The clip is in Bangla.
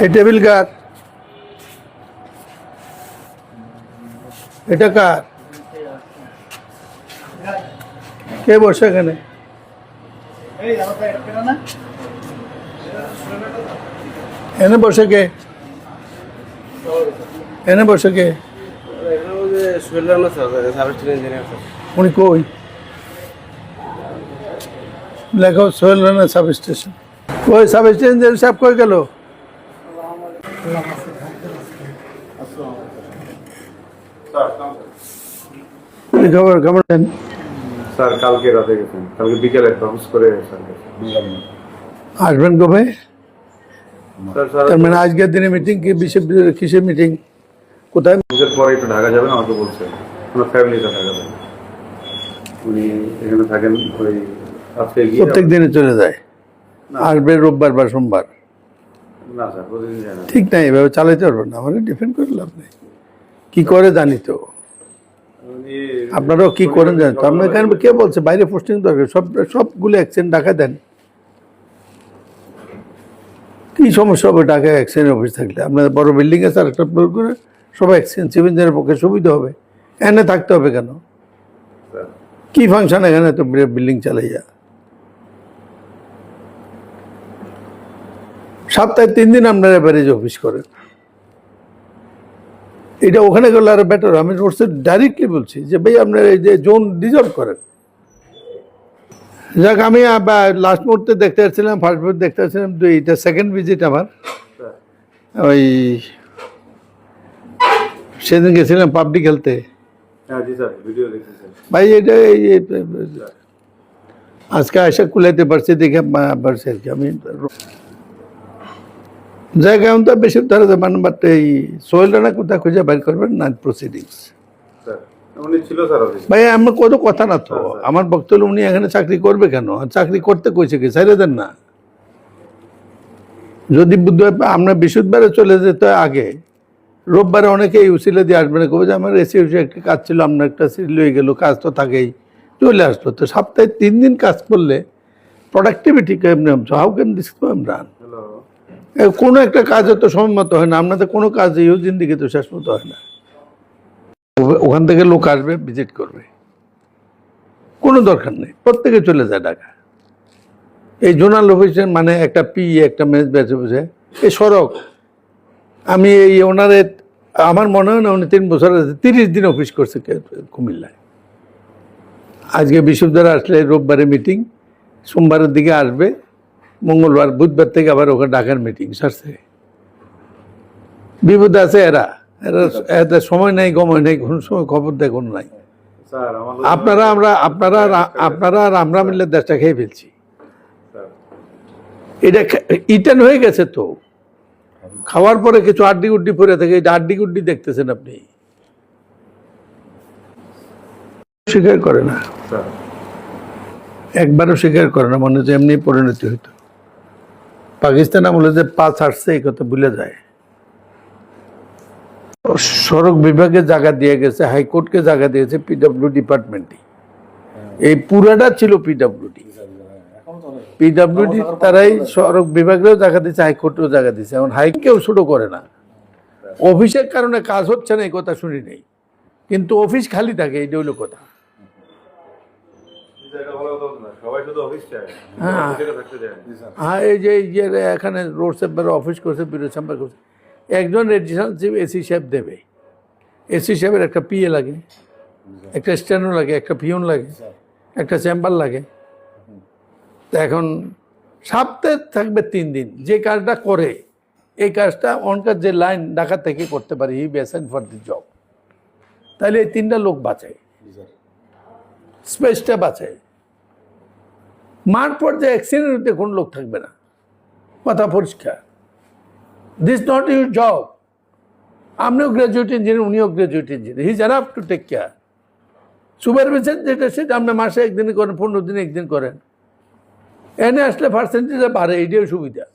এই টেবিল কার? এটা কার? কে বসে এখানে? এনে বসে কে? এনে বসে কে? উনি কই? লেখো সোহেল রানা সাব স্টেশন। কই সাব স্টেশন সাহেব কই গেল? খবর কেমন? স্যার কালকে রাতে গেছেন, কালকে বিকেলে অফিস করে আসবেন কবে? স্যার তার মানে আজকের দিনে মিটিং কি কিসের মিটিং? কোথায়? পরে একটু ঢাকা যাবেন আমাকে বলছেন, ওনার ফ্যামিলিটা ঢাকা যাবেন, উনি এখানে থাকেন। ওই আজকে গিয়ে প্রত্যেক দিনে চলে যায়, আসবে রোববার বা সোমবার। না স্যার প্রতিদিন যায় না। ঠিক নাই, এভাবে চালাইতে পারবো না, আমার ডিফেন্ড করে লাভ নেই। কি করে জানি তো, উনি আপনারাও কি করেন জানেন তো। আপনার এখানে কে বলছে বাইরে পোস্টিং দরকার? সবগুলো অ্যাকসেন্ট ঢাকা দেন। কি সমস্যা হবে ঢাকায় অ্যাকসেন্ট অফিস থাকলে? আপনাদের বড় বিল্ডিং আছে, আর একটা প্রয়োগ করে সবাই অ্যাকসেন্ট চিফ ইঞ্জিনিয়ারের পক্ষে সুবিধা হবে। এনে থাকতে হবে কেন? স্যার কি ফাংশন এখানে তো বিল্ডিং চালাইয়া? সপ্তাহে 3 দিন আপনারা এভারেজ অফিস করেন। এটা ওখানে গেলে আরো বেটার। আমি ডাইরেক্টলি বলছি যে ভাই আপনারা এই যে জোন ডিজার্ভ করেন। যাক, আমি লাস্ট মুহূর্তে দেখতে পাচ্ছিলাম, ফার্স্ট মুহূর্তে দেখতে পাচ্ছিলাম, এটা সেকেন্ড ভিজিট আমার। ওই সেদিন গেছিলাম পাবলিক হেলথে। হ্যাঁ জি স্যার, ভিডিও দেখছি স্যার। ভাই এটা আজকে আসা কুলাইতে পারছি দেখে পারছি আর কি। আমি জায়গা তো বেশি ধরে মানে, বাট এই সোহেল রানা কোথায় খুঁজে বের করবেন না প্রসিডিংস। স্যার উনি ছিল স্যার অফিসে। ভাই আমার কোনো কথা না তো, আমার বক্তব্য উনি এখানে চাকরি করবে কেন? আর চাকরি করতে কইছে কি? ছেড়ে দেন না। যদি বুধবার আমরা বৃহস্পতিবারে চলে যেত আগে, রোববারে অনেকে এই উসিলে দিয়ে আসবে না, কবে যে আমার এসি একটা কাজ ছিল, আপনার একটা সিল হয়ে গেল, কাজ তো থাকেই, চলে আসলো। তো সপ্তাহে 3 দিন কাজ করলে প্রোডাক্টিভিটি কেমনি? How can this run? কোনো একটা কাজে তো সময় মতো হয় না। আপনাদের কোনো কাজ ইউ জিন্দিগি তো শেষ মতো হয় না। ওখান থেকে লোক আসবে, ভিজিট করবে, কোনো দরকার নেই। প্রত্যেকে চলে যায় ঢাকা। এই জোনাল অফিসের মানে একটা একটা ম্যানেজ বেঁচে বসে এই সড়ক। আমি এই ওনারে, আমার মনে হয় না উনি 3 বছর 30 দিন অফিস করছে কুমিল্লায়। আজকে বিশ্ববিদ্যালয় আসলে রোববারে মিটিং, সোমবারের দিকে আসবে, মঙ্গলবার বুধবার থেকে আবার ওখানে ঢাকার মিটিং সারছে। বিপদে আছে এরা, এদের সময় নেই, গময় নেই, কোনো সময় খবর দেয় কোনো নাই। আপনারা আর আমরা মিলে দেশটা খেয়ে ফেলছি। এটা ইটেন হয়ে গেছে তো, খাওয়ার পরে কিছু আড্ডি গুড্ডি পরে থাকে, এটা আড্ডি গুড্ডি দেখতেছেন আপনি। স্বীকার করে না, একবারও স্বীকার করে না, মনে হচ্ছে এমনি পরিণতি হইতো। পাকিস্তান আমলে যে পা ছাড়ছে এই কথা ভুলে যায়। সড়ক বিভাগে জায়গা দিয়ে গেছে, হাইকোর্টকে জায়গা দিয়েছে পিডব্লিউ ডিপার্টমেন্টই। এই পুরাটা ছিল পিডব্লিউডি। পিডব্লিউডি তারাই সড়ক বিভাগেও জায়গা দিচ্ছে, হাইকোর্টেও জায়গা দিচ্ছে। এখন হাইকেও ছোট করে না। অফিসের কারণে কাজ হচ্ছে না এই কথা শুনি নেই, কিন্তু অফিস খালি থাকে, এইটা হইলো কথা। হ্যাঁ, এই যে এখানে রোড সেফার অফিস করছে, বিরোধ চেম্বার করছে, একজন রেজিস্ট্রেশন চিফ এসি সাহেব দেবে। এসি সাহেবের একটা পিএ লাগে, একটা স্ট্যানো লাগে, একটা পিয়ন লাগে, একটা চেম্বার লাগে। তো এখন সপ্তাহে থাকবে 3 দিন। যে কাজটা করে এই কাজটা অনকার যে লাইন ঢাকা থেকে করতে পারে, হি বেসেন ফর দি জব, তাহলে এই 3টা লোক বাঁচায়, স্পেসটা বাঁচায়। মার পর যে অ্যাক্সিডেন্টে কোনো লোক থাকবে না, কথা পরিষ্কার। This not your job. আপনিও গ্রাজুয়েট ইঞ্জিনিয়ার, উনিও graduate engineer, he's enough to take care. Supervision যেটা সেটা আপনি মাসে 1 দিন করেন, 15 দিনে 1 দিন করেন, এনে আসলে পার্সেন্টেজ বাড়ে, এইটাও সুবিধা।